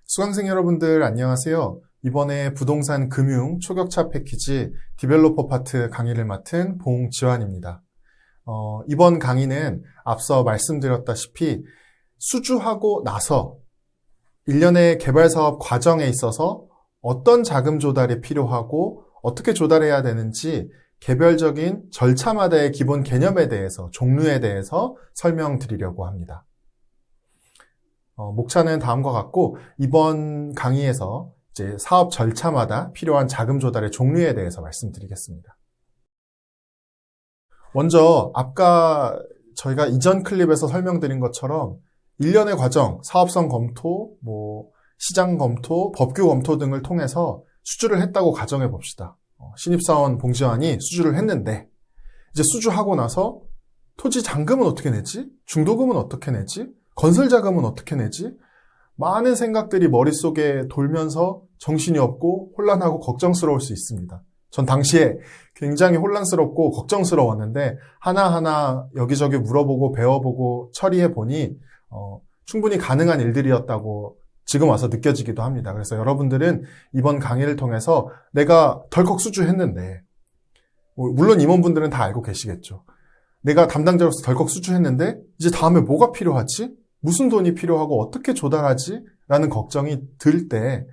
수강생 여러분들 안녕하세요. 이번에 부동산 금융 초격차 패키지 디벨로퍼 파트 강의를 맡은 봉지환입니다. 이번 강의는 앞서 말씀드렸다시피 수주하고 나서 일련의 개발사업 과정에 있어서 어떤 자금 조달이 필요하고 어떻게 조달해야 되는지 개별적인 절차마다의 기본 개념에 대해서, 종류에 대해서 설명드리려고 합니다. 목차는 다음과 같고 이번 강의에서 이제 사업 절차마다 필요한 자금 조달의 종류에 대해서 말씀드리겠습니다. 먼저 아까 저희가 이전 클립에서 설명드린 것처럼 일련의 과정, 사업성 검토, 시장 검토, 법규 검토 등을 통해서 수주를 했다고 가정해 봅시다. 신입사원 봉지환이 수주를 했는데 이제 수주하고 나서 토지 잔금은 어떻게 내지? 중도금은 어떻게 내지? 건설 자금은 어떻게 내지? 많은 생각들이 머릿속에 돌면서 정신이 없고 혼란하고 걱정스러울 수 있습니다. 전 당시에 굉장히 혼란스럽고 걱정스러웠는데 하나하나 여기저기 물어보고 배워보고 처리해보니 충분히 가능한 일들이었다고 지금 와서 느껴지기도 합니다. 그래서 여러분들은 이번 강의를 통해서 내가 덜컥 수주했는데, 물론 임원분들은 다 알고 계시겠죠. 내가 담당자로서 덜컥 수주했는데 이제 다음에 뭐가 필요하지? 무슨 돈이 필요하고 어떻게 조달하지? 라는 걱정이 들 때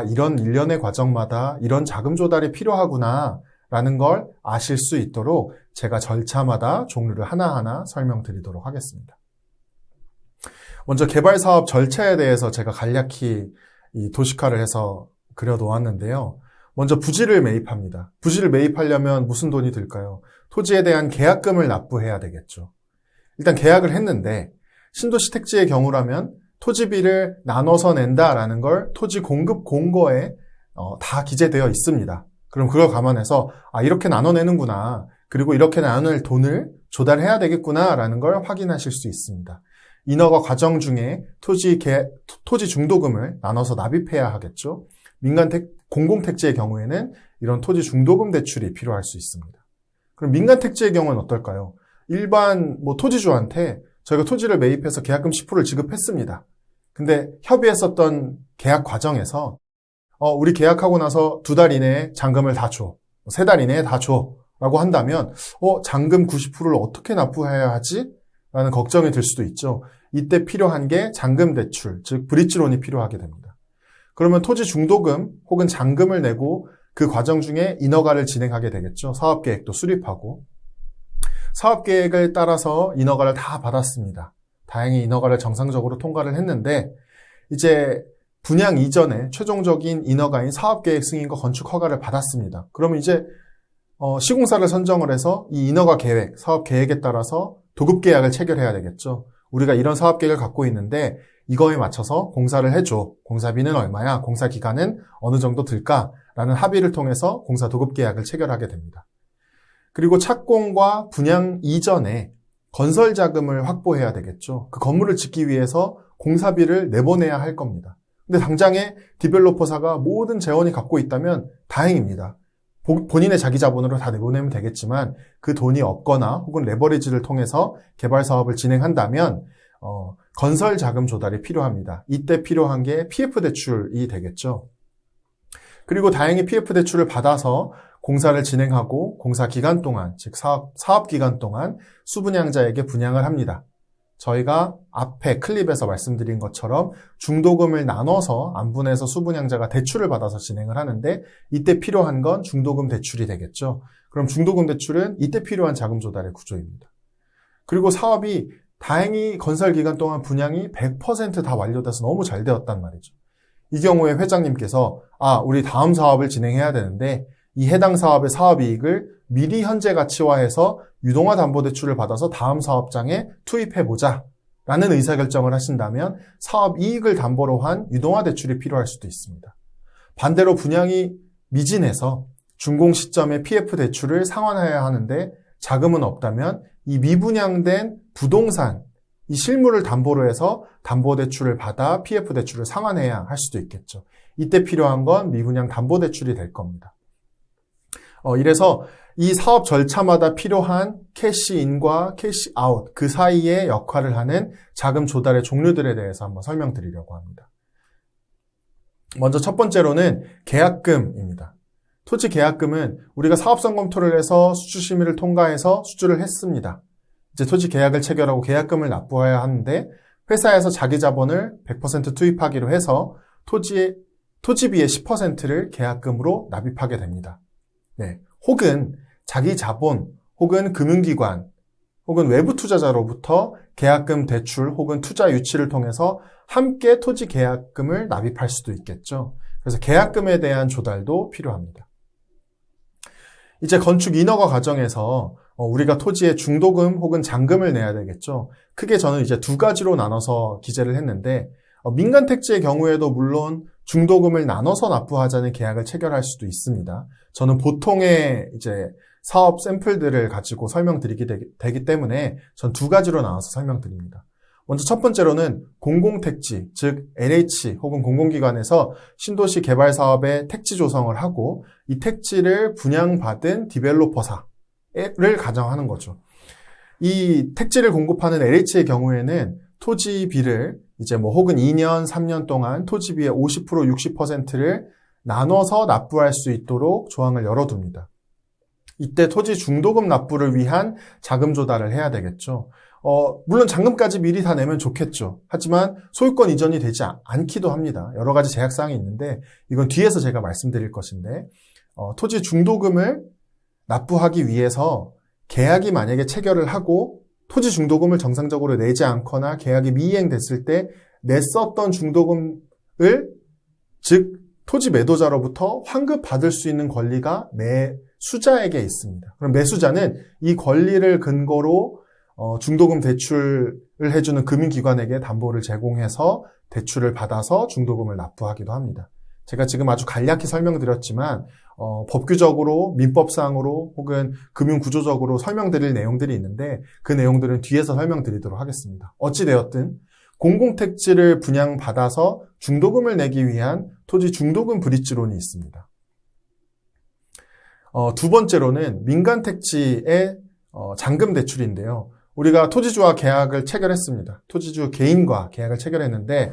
이런 일련의 과정마다 이런 자금 조달이 필요하구나 라는 걸 아실 수 있도록 제가 절차마다 종류를 하나하나 설명드리도록 하겠습니다. 먼저 개발사업 절차에 대해서 제가 간략히 도식화를 해서 그려놓았는데요. 먼저 부지를 매입합니다. 부지를 매입하려면 무슨 돈이 들까요? 토지에 대한 계약금을 납부해야 되겠죠. 일단 계약을 했는데 신도시 택지의 경우라면 토지비를 나눠서 낸다라는 걸 토지 공급 공고에 다 기재되어 있습니다. 그럼 그걸 감안해서 이렇게 나눠내는구나. 그리고 이렇게 나눌 돈을 조달해야 되겠구나라는 걸 확인하실 수 있습니다. 인허가 과정 중에 토지 중도금을 나눠서 납입해야 하겠죠. 공공택지의 경우에는 이런 토지 중도금 대출이 필요할 수 있습니다. 그럼 민간택지의 경우는 어떨까요? 일반 토지주한테 저희가 토지를 매입해서 계약금 10%를 지급했습니다. 근데 협의했었던 계약 과정에서 우리 계약하고 나서 2달 이내에 잔금을 다 줘. 3달 이내에 다 줘. 라고 한다면 잔금 90%를 어떻게 납부해야 하지? 라는 걱정이 들 수도 있죠. 이때 필요한 게 잔금 대출, 즉 브릿지론이 필요하게 됩니다. 그러면 토지 중도금 혹은 잔금을 내고 그 과정 중에 인허가를 진행하게 되겠죠. 사업계획도 수립하고. 사업계획을 따라서 인허가를 다 받았습니다. 다행히 인허가를 정상적으로 통과를 했는데 이제 분양 이전에 최종적인 인허가인 사업계획 승인과 건축 허가를 받았습니다. 그러면 이제 시공사를 선정을 해서 이 인허가 계획, 사업계획에 따라서 도급계약을 체결해야 되겠죠. 우리가 이런 사업계획을 갖고 있는데 이거에 맞춰서 공사를 해줘. 공사비는 얼마야? 공사 기간은 어느 정도 들까라는 합의를 통해서 공사 도급계약을 체결하게 됩니다. 그리고 착공과 분양 이전에 건설 자금을 확보해야 되겠죠. 그 건물을 짓기 위해서 공사비를 내보내야 할 겁니다. 근데 당장에 디벨로퍼사가 모든 재원이 갖고 있다면 다행입니다. 본인의 자기 자본으로 다 내보내면 되겠지만 그 돈이 없거나 혹은 레버리지를 통해서 개발 사업을 진행한다면 건설 자금 조달이 필요합니다. 이때 필요한 게 PF 대출이 되겠죠. 그리고 다행히 PF 대출을 받아서 공사를 진행하고 공사 기간 동안, 즉 사업 기간 동안 수분양자에게 분양을 합니다. 저희가 앞에 클립에서 말씀드린 것처럼 중도금을 나눠서 안분해서 수분양자가 대출을 받아서 진행을 하는데 이때 필요한 건 중도금 대출이 되겠죠. 그럼 중도금 대출은 이때 필요한 자금 조달의 구조입니다. 그리고 사업이 다행히 건설 기간 동안 분양이 100% 다 완료돼서 너무 잘 되었단 말이죠. 이 경우에 회장님께서 우리 다음 사업을 진행해야 되는데 이 해당 사업의 사업이익을 미리 현재 가치화해서 유동화 담보대출을 받아서 다음 사업장에 투입해보자 라는 의사결정을 하신다면 사업이익을 담보로 한 유동화 대출이 필요할 수도 있습니다. 반대로 분양이 미진해서 준공 시점에 PF 대출을 상환해야 하는데 자금은 없다면 이 미분양된 부동산, 이 실물을 담보로 해서 담보대출을 받아 PF 대출을 상환해야 할 수도 있겠죠. 이때 필요한 건 미분양 담보대출이 될 겁니다. 이래서 이 사업 절차마다 필요한 캐시인과 캐시아웃 그 사이에 역할을 하는 자금 조달의 종류들에 대해서 한번 설명드리려고 합니다. 먼저 첫 번째로는 계약금입니다. 토지 계약금은 우리가 사업성 검토를 해서 수주심의를 통과해서 수주를 했습니다. 이제 토지 계약을 체결하고 계약금을 납부해야 하는데 회사에서 자기 자본을 100% 투입하기로 해서 토지비의 10%를 계약금으로 납입하게 됩니다. 네. 혹은 자기 자본, 혹은 금융기관, 혹은 외부 투자자로부터 계약금 대출 혹은 투자 유치를 통해서 함께 토지 계약금을 납입할 수도 있겠죠. 그래서 계약금에 대한 조달도 필요합니다. 이제 건축 인허가 과정에서 우리가 토지에 중도금 혹은 잔금을 내야 되겠죠. 크게 저는 이제 두 가지로 나눠서 기재를 했는데 민간 택지의 경우에도 물론 중도금을 나눠서 납부하자는 계약을 체결할 수도 있습니다. 저는 보통의 이제 사업 샘플들을 가지고 설명드리게 되기 때문에 전 두 가지로 나눠서 설명드립니다. 먼저 첫 번째로는 공공택지, 즉 LH 혹은 공공기관에서 신도시 개발 사업의 택지 조성을 하고 이 택지를 분양받은 디벨로퍼사를 가정하는 거죠. 이 택지를 공급하는 LH의 경우에는 토지비를 이제 혹은 2년, 3년 동안 토지비의 50%, 60%를 나눠서 납부할 수 있도록 조항을 열어둡니다. 이때 토지 중도금 납부를 위한 자금 조달을 해야 되겠죠. 물론 잔금까지 미리 다 내면 좋겠죠. 하지만 소유권 이전이 되지 않기도 합니다. 여러 가지 제약사항이 있는데 이건 뒤에서 제가 말씀드릴 것인데 토지 중도금을 납부하기 위해서 계약이 만약에 체결을 하고 토지 중도금을 정상적으로 내지 않거나 계약이 미이행됐을 때 냈었던 중도금을 즉 토지 매도자로부터 환급받을 수 있는 권리가 매수자에게 있습니다. 그럼 매수자는 이 권리를 근거로 중도금 대출을 해주는 금융기관에게 담보를 제공해서 대출을 받아서 중도금을 납부하기도 합니다. 제가 지금 아주 간략히 설명드렸지만 법규적으로, 민법상으로 혹은 금융구조적으로 설명드릴 내용들이 있는데 그 내용들은 뒤에서 설명드리도록 하겠습니다. 어찌되었든 공공택지를 분양받아서 중도금을 내기 위한 토지 중도금 브릿지론이 있습니다. 두 번째로는 민간택지의 잔금 대출인데요. 우리가 토지주와 계약을 체결했습니다. 토지주 개인과 계약을 체결했는데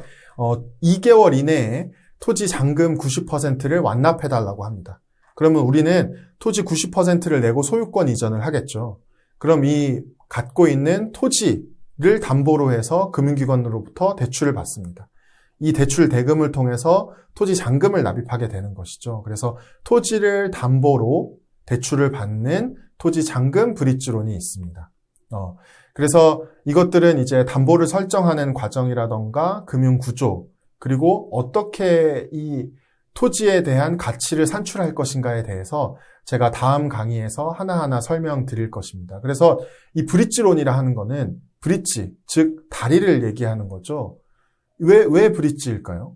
2개월 이내에 토지 잔금 90%를 완납해달라고 합니다. 그러면 우리는 토지 90%를 내고 소유권 이전을 하겠죠. 그럼 이 갖고 있는 토지를 담보로 해서 금융기관으로부터 대출을 받습니다. 이 대출 대금을 통해서 토지 잔금을 납입하게 되는 것이죠. 그래서 토지를 담보로 대출을 받는 토지 잔금 브릿지론이 있습니다. 그래서 이것들은 이제 담보를 설정하는 과정이라던가 금융 구조, 그리고 어떻게 이 토지에 대한 가치를 산출할 것인가에 대해서 제가 다음 강의에서 하나하나 설명드릴 것입니다. 그래서 이 브릿지론이라 하는 거는 브릿지, 즉 다리를 얘기하는 거죠. 왜 브릿지일까요?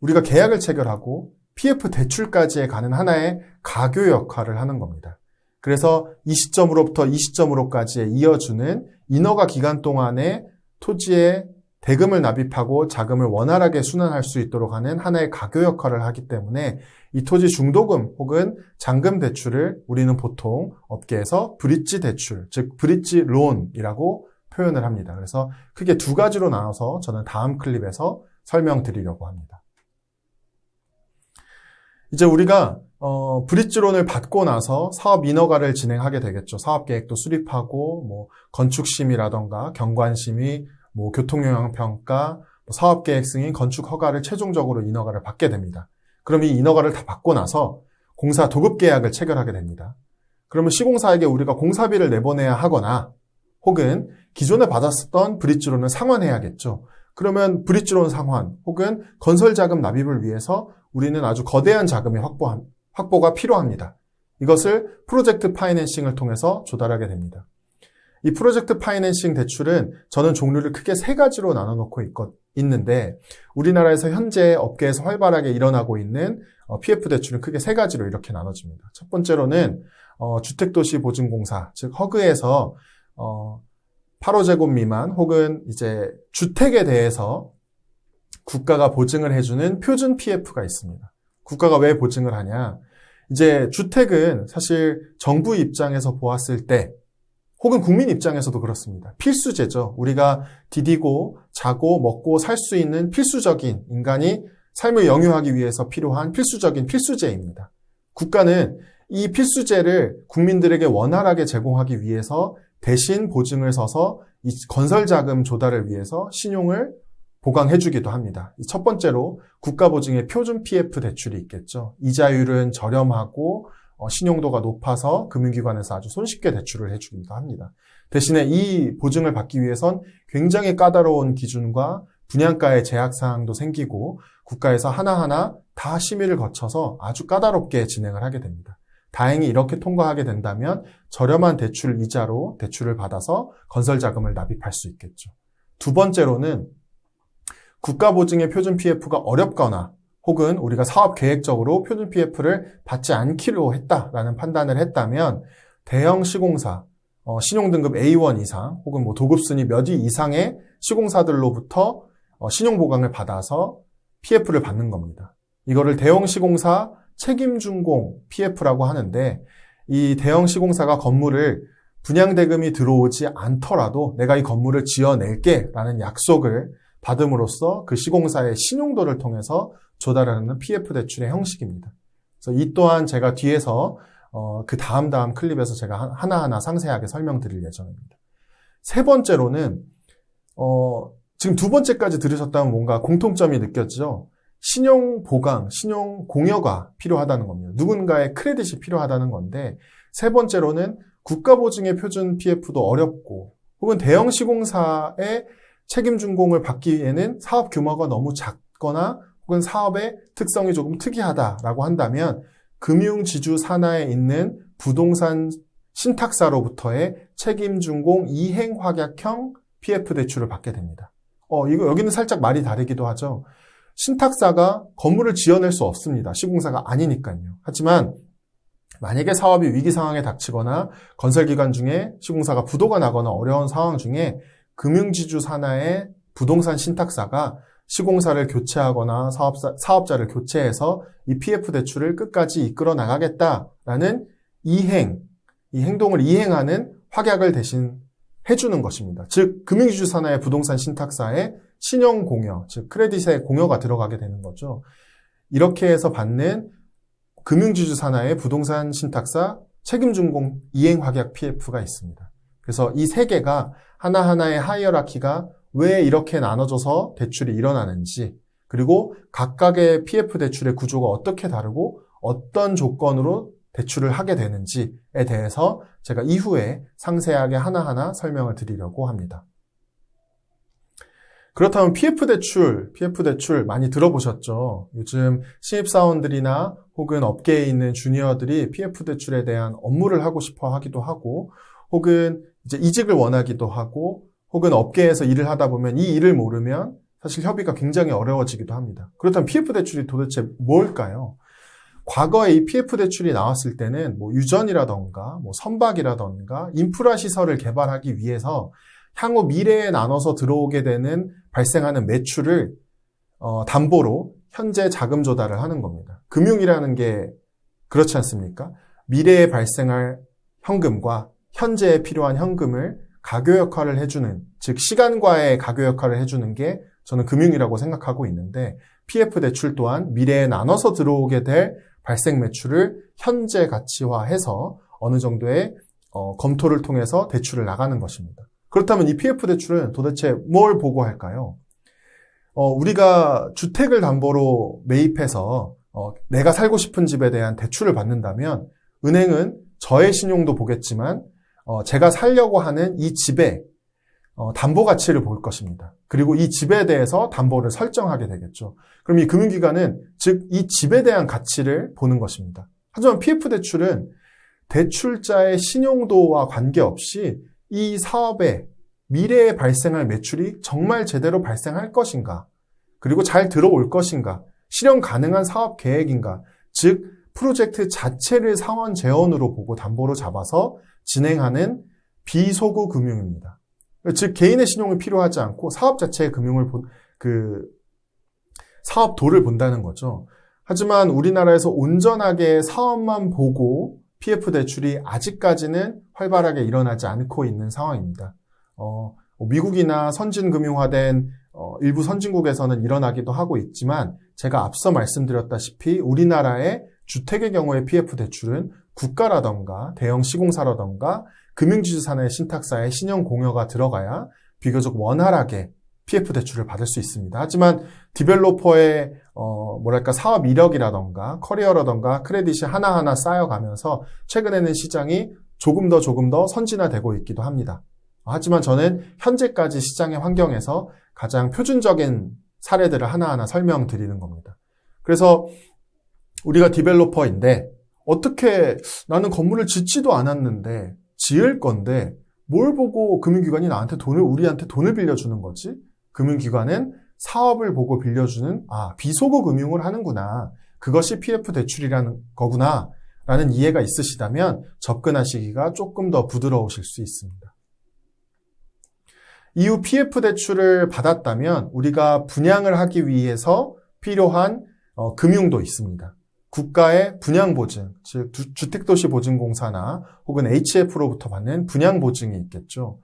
우리가 계약을 체결하고 PF 대출까지에 가는 하나의 가교 역할을 하는 겁니다. 그래서 이 시점으로부터 이 시점으로까지에 이어주는 인허가 기간 동안에 토지에 대금을 납입하고 자금을 원활하게 순환할 수 있도록 하는 하나의 가교 역할을 하기 때문에 이 토지 중도금 혹은 잔금 대출을 우리는 보통 업계에서 브릿지 대출, 즉 브릿지 론이라고 표현을 합니다. 그래서 크게 두 가지로 나눠서 저는 다음 클립에서 설명드리려고 합니다. 이제 우리가 브릿지론을 받고 나서 사업 인허가를 진행하게 되겠죠. 사업계획도 수립하고 건축심의라던가 경관심의, 교통영향평가, 사업계획 승인, 건축 허가를 최종적으로 인허가를 받게 됩니다. 그럼 이 인허가를 다 받고 나서 공사 도급계약을 체결하게 됩니다. 그러면 시공사에게 우리가 공사비를 내보내야 하거나 혹은 기존에 받았었던 브릿지론을 상환해야겠죠. 그러면 브릿지론 상환 혹은 건설자금 납입을 위해서 우리는 아주 거대한 자금의 확보가 필요합니다. 이것을 프로젝트 파이낸싱을 통해서 조달하게 됩니다. 이 프로젝트 파이낸싱 대출은 저는 종류를 크게 세 가지로 나눠놓고 있는데 우리나라에서 현재 업계에서 활발하게 일어나고 있는 PF 대출은 크게 세 가지로 이렇게 나눠집니다. 첫 번째로는 주택도시보증공사, 즉 허그에서 8호제곱 미만 혹은 이제 주택에 대해서 국가가 보증을 해주는 표준 PF가 있습니다. 국가가 왜 보증을 하냐? 이제 주택은 사실 정부 입장에서 보았을 때 혹은 국민 입장에서도 그렇습니다. 필수제죠. 우리가 디디고 자고 먹고 살 수 있는 필수적인 인간이 삶을 영유하기 위해서 필요한 필수적인 필수재입니다. 국가는 이 필수재를 국민들에게 원활하게 제공하기 위해서 대신 보증을 서서 이 건설자금 조달을 위해서 신용을 보강해주기도 합니다. 첫 번째로 국가보증의 표준 PF 대출이 있겠죠. 이자율은 저렴하고 신용도가 높아서 금융기관에서 아주 손쉽게 대출을 해주기도 합니다. 대신에 이 보증을 받기 위해선 굉장히 까다로운 기준과 분양가의 제약사항도 생기고 국가에서 하나하나 다 심의를 거쳐서 아주 까다롭게 진행을 하게 됩니다. 다행히 이렇게 통과하게 된다면 저렴한 대출 이자로 대출을 받아서 건설자금을 납입할 수 있겠죠. 두 번째로는 국가보증의 표준 PF가 어렵거나 혹은 우리가 사업 계획적으로 표준 PF를 받지 않기로 했다라는 판단을 했다면 대형 시공사, 신용등급 A1 이상 혹은 도급순위 몇 위 이상의 시공사들로부터 신용보강을 받아서 PF를 받는 겁니다. 이거를 대형 시공사 책임준공 PF라고 하는데 이 대형 시공사가 건물을 분양대금이 들어오지 않더라도 내가 이 건물을 지어낼게 라는 약속을 받음으로써 그 시공사의 신용도를 통해서 조달하는 PF 대출의 형식입니다. 그래서 이 또한 제가 뒤에서 그 다음 클립에서 제가 하나하나 상세하게 설명드릴 예정입니다. 세 번째로는 지금 두 번째까지 들으셨다면 뭔가 공통점이 느껴지죠? 신용 보강, 신용 공여가 필요하다는 겁니다. 누군가의 크레딧이 필요하다는 건데 세 번째로는 국가보증의 표준 PF도 어렵고 혹은 대형 시공사의 책임준공을 받기에는 사업 규모가 너무 작거나 혹은 사업의 특성이 조금 특이하다라고 한다면 금융지주 산하에 있는 부동산 신탁사로부터의 책임준공 이행확약형 PF 대출을 받게 됩니다. 여기는 살짝 말이 다르기도 하죠. 신탁사가 건물을 지어낼 수 없습니다. 시공사가 아니니까요. 하지만 만약에 사업이 위기 상황에 닥치거나 건설기간 중에 시공사가 부도가 나거나 어려운 상황 중에 금융지주 산하의 부동산 신탁사가 시공사를 교체하거나 사업자를 교체해서 이 PF 대출을 끝까지 이끌어 나가겠다라는 이 행동을 이행하는 확약을 대신 해주는 것입니다. 즉 금융지주 산하의 부동산 신탁사의 신용 공여, 즉 크레딧의 공여가 들어가게 되는 거죠. 이렇게 해서 받는 금융지주 산하의 부동산 신탁사 책임준공 이행확약 PF가 있습니다. 그래서 이 세 개가 하나하나의 하이어라키가 왜 이렇게 나눠져서 대출이 일어나는지, 그리고 각각의 PF 대출의 구조가 어떻게 다르고 어떤 조건으로 대출을 하게 되는지에 대해서 제가 이후에 상세하게 하나하나 설명을 드리려고 합니다. 그렇다면 PF 대출 많이 들어보셨죠? 요즘 신입사원들이나 혹은 업계에 있는 주니어들이 PF 대출에 대한 업무를 하고 싶어 하기도 하고, 혹은 이제 이직을 원하기도 하고, 혹은 업계에서 일을 하다 보면 이 일을 모르면 사실 협의가 굉장히 어려워지기도 합니다. 그렇다면 PF 대출이 도대체 뭘까요? 과거에 이 PF 대출이 나왔을 때는 유전이라던가 선박이라던가 인프라 시설을 개발하기 위해서 향후 미래에 나눠서 들어오게 되는 발생하는 매출을 담보로 현재 자금 조달을 하는 겁니다. 금융이라는 게 그렇지 않습니까? 미래에 발생할 현금과 현재에 필요한 현금을 가교 역할을 해주는, 즉 시간과의 가교 역할을 해주는 게 저는 금융이라고 생각하고 있는데, PF 대출 또한 미래에 나눠서 들어오게 될 발생 매출을 현재 가치화해서 어느 정도의 검토를 통해서 대출을 나가는 것입니다. 그렇다면 이 PF 대출은 도대체 뭘 보고할까요? 우리가 주택을 담보로 매입해서 내가 살고 싶은 집에 대한 대출을 받는다면 은행은 저의 신용도 보겠지만 제가 살려고 하는 이 집의 담보 가치를 볼 것입니다. 그리고 이 집에 대해서 담보를 설정하게 되겠죠. 그럼 이 금융기관은 즉 이 집에 대한 가치를 보는 것입니다. 하지만 PF 대출은 대출자의 신용도와 관계없이 이 사업에 미래에 발생할 매출이 정말 제대로 발생할 것인가, 그리고 잘 들어올 것인가, 실현 가능한 사업 계획인가, 즉 프로젝트 자체를 상환 재원으로 보고 담보로 잡아서 진행하는 비소구 금융입니다. 즉 개인의 신용이 필요하지 않고 사업 자체의 금융을 사업도를 본다는 거죠. 하지만 우리나라에서 온전하게 사업만 보고 PF 대출이 아직까지는 활발하게 일어나지 않고 있는 상황입니다. 미국이나 선진금융화된 일부 선진국에서는 일어나기도 하고 있지만 제가 앞서 말씀드렸다시피 우리나라의 주택의 경우의 PF 대출은 국가라던가 대형 시공사라던가 금융지주사나 신탁사의 신용공여가 들어가야 비교적 원활하게 PF 대출을 받을 수 있습니다. 하지만 디벨로퍼의 사업 이력이라던가 커리어라던가 크레딧이 하나하나 쌓여가면서 최근에는 시장이 조금 더 선진화되고 있기도 합니다. 하지만 저는 현재까지 시장의 환경에서 가장 표준적인 사례들을 하나하나 설명드리는 겁니다. 그래서 우리가 디벨로퍼인데 어떻게 나는 건물을 짓지도 않았는데 지을 건데 뭘 보고 금융기관이 우리한테 돈을 빌려주는 거지? 금융기관은 사업을 보고 빌려주는 비소고 금융을 하는구나. 그것이 PF 대출이라는 거구나. 라는 이해가 있으시다면 접근하시기가 조금 더 부드러우실 수 있습니다. 이후 PF 대출을 받았다면 우리가 분양을 하기 위해서 필요한 금융도 있습니다. 국가의 분양보증, 즉 주택도시보증공사나 혹은 HF로부터 받는 분양보증이 있겠죠.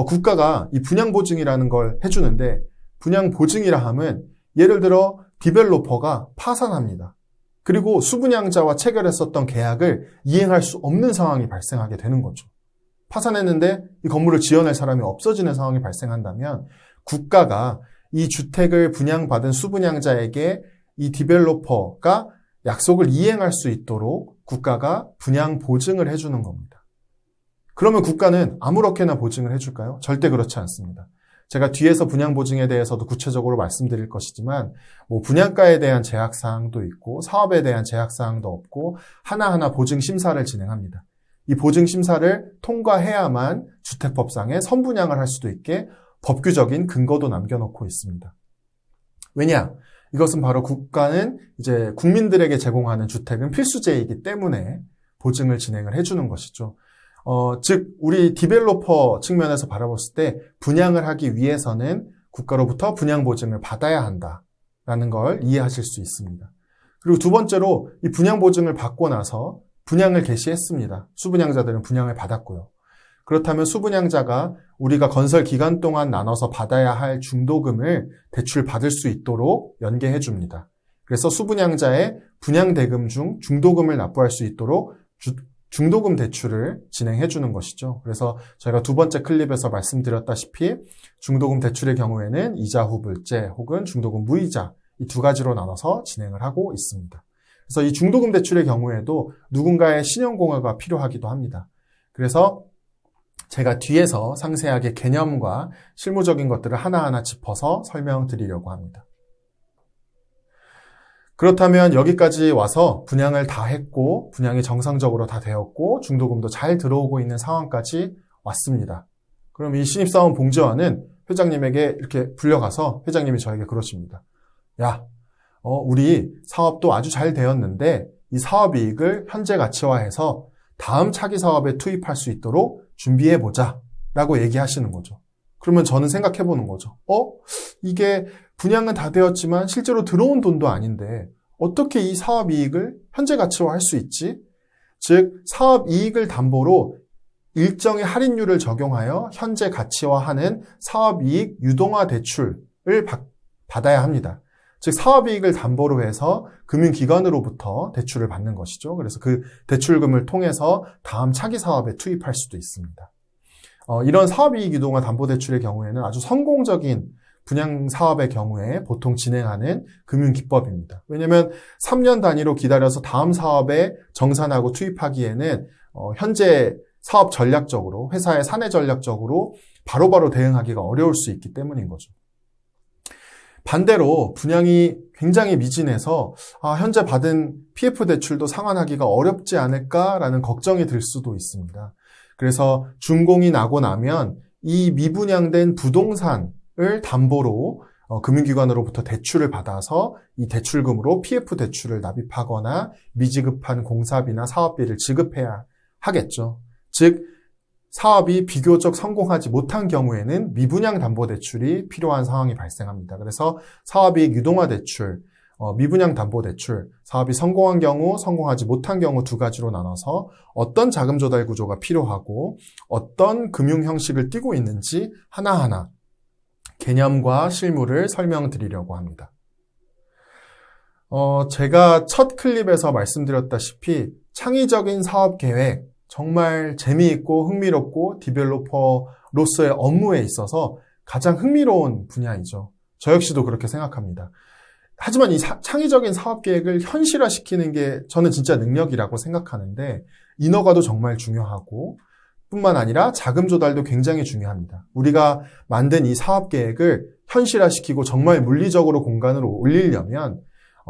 국가가 이 분양보증이라는 걸 해주는데 분양보증이라 함은 예를 들어 디벨로퍼가 파산합니다. 그리고 수분양자와 체결했었던 계약을 이행할 수 없는 상황이 발생하게 되는 거죠. 파산했는데 이 건물을 지어낼 사람이 없어지는 상황이 발생한다면 국가가 이 주택을 분양받은 수분양자에게 이 디벨로퍼가 약속을 이행할 수 있도록 국가가 분양 보증을 해주는 겁니다. 그러면 국가는 아무렇게나 보증을 해줄까요? 절대 그렇지 않습니다. 제가 뒤에서 분양 보증에 대해서도 구체적으로 말씀드릴 것이지만 분양가에 대한 제약사항도 있고 사업에 대한 제약사항도 없고 하나하나 보증 심사를 진행합니다. 이 보증 심사를 통과해야만 주택법상의 선분양을 할 수도 있게 법규적인 근거도 남겨놓고 있습니다. 왜냐? 이것은 바로 국가는 이제 국민들에게 제공하는 주택은 필수제이기 때문에 보증을 진행을 해주는 것이죠. 즉 우리 디벨로퍼 측면에서 바라봤을 때 분양을 하기 위해서는 국가로부터 분양 보증을 받아야 한다라는 걸 이해하실 수 있습니다. 그리고 두 번째로 이 분양 보증을 받고 나서 분양을 개시했습니다. 수분양자들은 분양을 받았고요. 그렇다면 수분양자가 우리가 건설 기간 동안 나눠서 받아야 할 중도금을 대출 받을 수 있도록 연계해 줍니다. 그래서 수분양자의 분양대금 중 중도금을 납부할 수 있도록 중도금 대출을 진행해 주는 것이죠. 그래서 저희가 두 번째 클립에서 말씀드렸다시피 중도금 대출의 경우에는 이자 후불제 혹은 중도금 무이자 이 두 가지로 나눠서 진행을 하고 있습니다. 그래서 이 중도금 대출의 경우에도 누군가의 신용공여가 필요하기도 합니다. 그래서 제가 뒤에서 상세하게 개념과 실무적인 것들을 하나하나 짚어서 설명드리려고 합니다. 그렇다면 여기까지 와서 분양을 다 했고 분양이 정상적으로 다 되었고 중도금도 잘 들어오고 있는 상황까지 왔습니다. 그럼 이 신입사원 봉지환은 회장님에게 이렇게 불려가서 회장님이 저에게 그러십니다. 야, 우리 사업도 아주 잘 되었는데 이 사업이익을 현재 가치화해서 다음 차기 사업에 투입할 수 있도록 준비해보자 라고 얘기하시는 거죠. 그러면 저는 생각해보는 거죠. 이게 분양은 다 되었지만 실제로 들어온 돈도 아닌데 어떻게 이 사업이익을 현재 가치화할 수 있지? 즉 사업이익을 담보로 일정의 할인율을 적용하여 현재 가치화하는 사업이익 유동화 대출을 받아야 합니다. 즉 사업이익을 담보로 해서 금융기관으로부터 대출을 받는 것이죠. 그래서 그 대출금을 통해서 다음 차기 사업에 투입할 수도 있습니다. 이런 사업이익 유동화 담보대출의 경우에는 아주 성공적인 분양 사업의 경우에 보통 진행하는 금융기법입니다. 왜냐하면 3년 단위로 기다려서 다음 사업에 정산하고 투입하기에는 현재 사업 전략적으로 회사의 사내 전략적으로 바로바로 대응하기가 어려울 수 있기 때문인 거죠. 반대로 분양이 굉장히 미진해서 현재 받은 PF 대출도 상환하기가 어렵지 않을까라는 걱정이 들 수도 있습니다. 그래서 준공이 나고 나면 이 미분양된 부동산을 담보로 금융기관으로부터 대출을 받아서 이 대출금으로 PF 대출을 납입하거나 미지급한 공사비나 사업비를 지급해야 하겠죠. 즉 사업이 비교적 성공하지 못한 경우에는 미분양 담보대출이 필요한 상황이 발생합니다. 그래서 사업이익 유동화 대출, 미분양 담보대출, 사업이 성공한 경우, 성공하지 못한 경우 두 가지로 나눠서 어떤 자금 조달 구조가 필요하고 어떤 금융 형식을 띠고 있는지 하나하나 개념과 실무를 설명드리려고 합니다. 제가 첫 클립에서 말씀드렸다시피 창의적인 사업 계획, 정말 재미있고 흥미롭고 디벨로퍼로서의 업무에 있어서 가장 흥미로운 분야이죠. 저 역시도 그렇게 생각합니다. 하지만 이 창의적인 사업 계획을 현실화시키는 게 저는 진짜 능력이라고 생각하는데 인허가도 정말 중요하고 뿐만 아니라 자금 조달도 굉장히 중요합니다. 우리가 만든 이 사업 계획을 현실화시키고 정말 물리적으로 공간으로 올리려면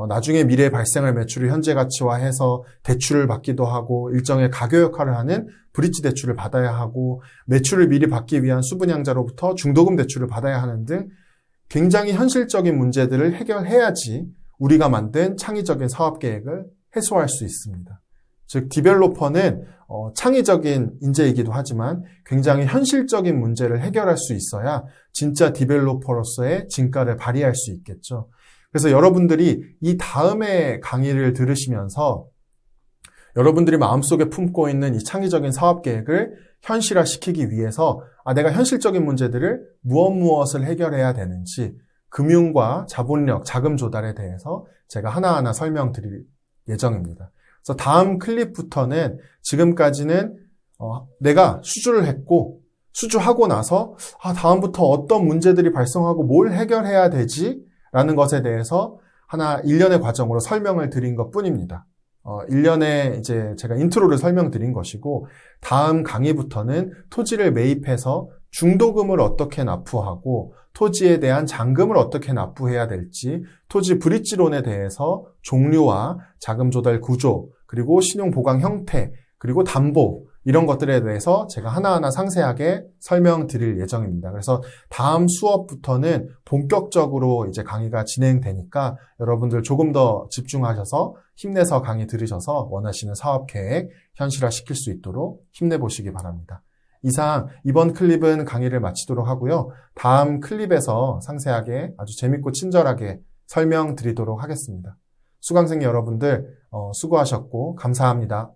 나중에 미래에 발생할 매출을 현재 가치화해서 대출을 받기도 하고 일정의 가교 역할을 하는 브릿지 대출을 받아야 하고 매출을 미리 받기 위한 수분양자로부터 중도금 대출을 받아야 하는 등 굉장히 현실적인 문제들을 해결해야지 우리가 만든 창의적인 사업 계획을 해소할 수 있습니다. 즉 디벨로퍼는 창의적인 인재이기도 하지만 굉장히 현실적인 문제를 해결할 수 있어야 진짜 디벨로퍼로서의 진가를 발휘할 수 있겠죠. 그래서 여러분들이 이 다음의 강의를 들으시면서 여러분들이 마음속에 품고 있는 이 창의적인 사업 계획을 현실화시키기 위해서 내가 현실적인 문제들을 무엇을 해결해야 되는지 금융과 자본력, 자금 조달에 대해서 제가 하나하나 설명드릴 예정입니다. 그래서 다음 클립부터는 지금까지는 내가 수주를 했고 수주하고 나서 다음부터 어떤 문제들이 발생하고 뭘 해결해야 되지? 라는 것에 대해서 하나 일련의 과정으로 설명을 드린 것 뿐입니다. 일련의 이제 제가 인트로를 설명드린 것이고 다음 강의부터는 토지를 매입해서 중도금을 어떻게 납부하고 토지에 대한 잔금을 어떻게 납부해야 될지 토지 브릿지론에 대해서 종류와 자금 조달 구조 그리고 신용 보강 형태 그리고 담보 이런 것들에 대해서 제가 하나하나 상세하게 설명드릴 예정입니다. 그래서 다음 수업부터는 본격적으로 이제 강의가 진행되니까 여러분들 조금 더 집중하셔서 힘내서 강의 들으셔서 원하시는 사업 계획 현실화시킬 수 있도록 힘내보시기 바랍니다. 이상 이번 클립은 강의를 마치도록 하고요. 다음 클립에서 상세하게 아주 재밌고 친절하게 설명드리도록 하겠습니다. 수강생 여러분들 수고하셨고 감사합니다.